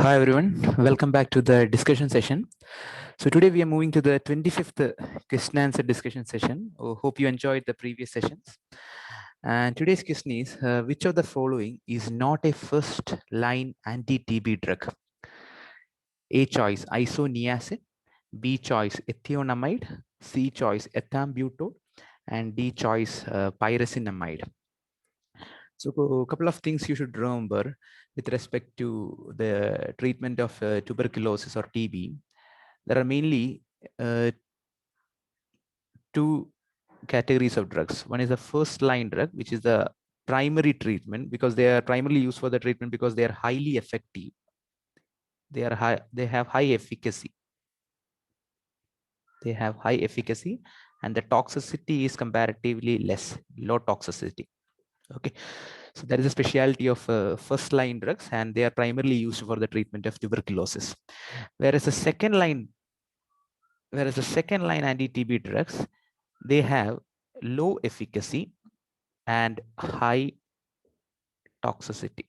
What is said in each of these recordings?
Hi everyone, welcome back to the discussion session. So today we are moving to the 25th question answer discussion session. Hope you enjoyed the previous sessions. And today's question is, which of the following is not a first line anti-TB drug? A choice, isoniazid. B choice, ethionamide. C choice, ethambutol. And D choice, pyrazinamide. So a couple of things you should remember with respect to the treatment of tuberculosis or TB. There are mainly two categories of drugs. One is the first line drug, which is the primary treatment because they are primarily used for the treatment because they are highly effective. They have high efficacy. They have high efficacy and the toxicity is comparatively less, low toxicity. Okay, so that is a specialty of first line drugs and they are primarily used for the treatment of tuberculosis. Whereas the second line anti-TB drugs, they have low efficacy and high toxicity.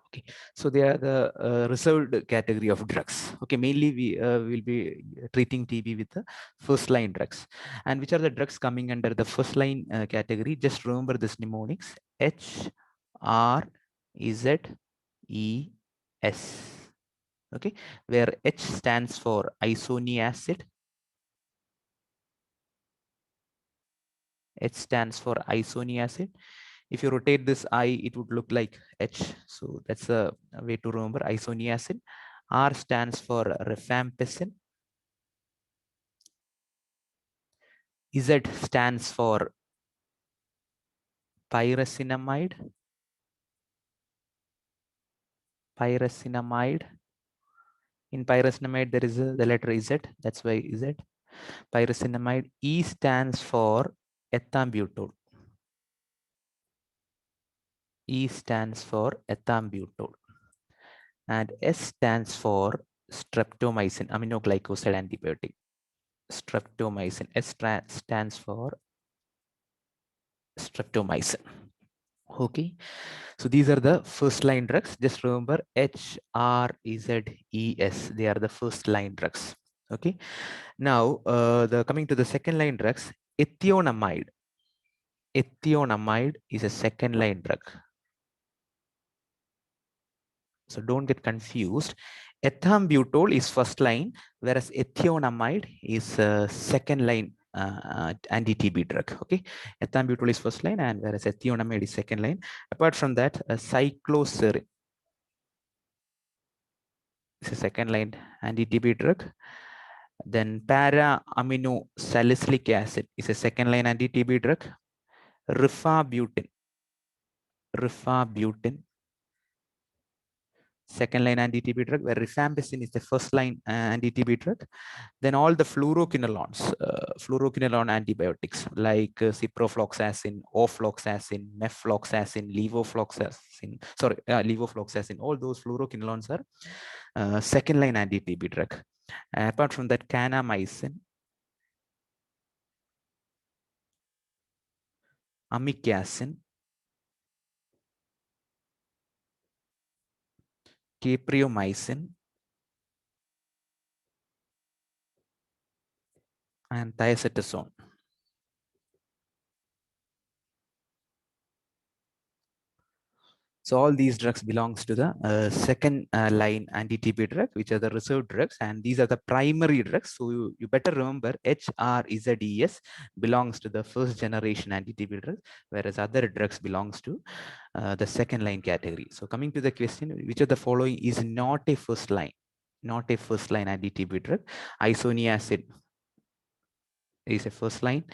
Okay, so they are the reserved category of drugs. Okay, mainly we will be treating TB with the first line drugs. And which are the drugs coming under the first line category? Just remember this mnemonics: H, R, Z, E, S. Okay, where H stands for isoniazid. H stands for isoniazid. If you rotate this I, it would look like H. So that's a way to remember isoniazid. R stands for rifampicin. Z stands for pyrazinamide. In pyrazinamide, there is the letter Z. That's why Z. Pyrazinamide. E stands for ethambutol. E stands for ethambutol. And S stands for streptomycin, aminoglycoside antibiotic. Streptomycin. S stands for streptomycin. Okay, so these are the first line drugs. Just remember H, R, Z, E, S. They are the first line drugs. Okay, now coming to the second line drugs, ethionamide. Ethionamide is a second line drug. So don't get confused. Ethambutol is first line, whereas ethionamide is second line anti-TB drug. Okay, ethambutol is first line, and whereas ethionamide is second line. Apart from that, cycloserine is a second line anti-TB drug. Then para-amino-salicylic acid is a second line anti-TB drug. Rifabutin, second line anti-TB drug, where rifampicin is the first line anti-TB drug. Then all the fluoroquinolones, fluoroquinolone antibiotics like ciprofloxacin, ofloxacin, mefloxacin, levofloxacin, all those fluoroquinolones are second line anti-TB drug. Apart from that, kanamycin, amikacin, capreomycin, and thiacetazone. So all these drugs belongs to the second line anti-TB drug, which are the reserved drugs, and these are the primary drugs. So you better remember HRZES belongs to the first generation anti-TB drugs, whereas other drugs belongs to the second line category. So coming to the question, which of the following is not a first line anti-TB drug? Isoniazid is a first line.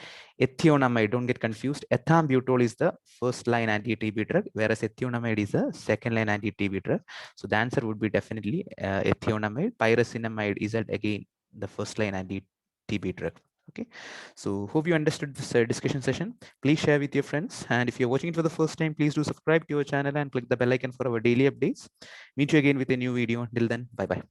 Ethionamide, don't get confused. Ethambutol is the first line anti-TB drug, whereas ethionamide is the second line anti-TB drug. So the answer would be definitely ethionamide. Pyrazinamide is again the first line anti-TB drug. Okay, so hope you understood this discussion session. Please share with your friends, and if you're watching it for the first time, please do subscribe to our channel and click the bell icon for our daily updates. Meet you again with a new video. Till then, bye bye.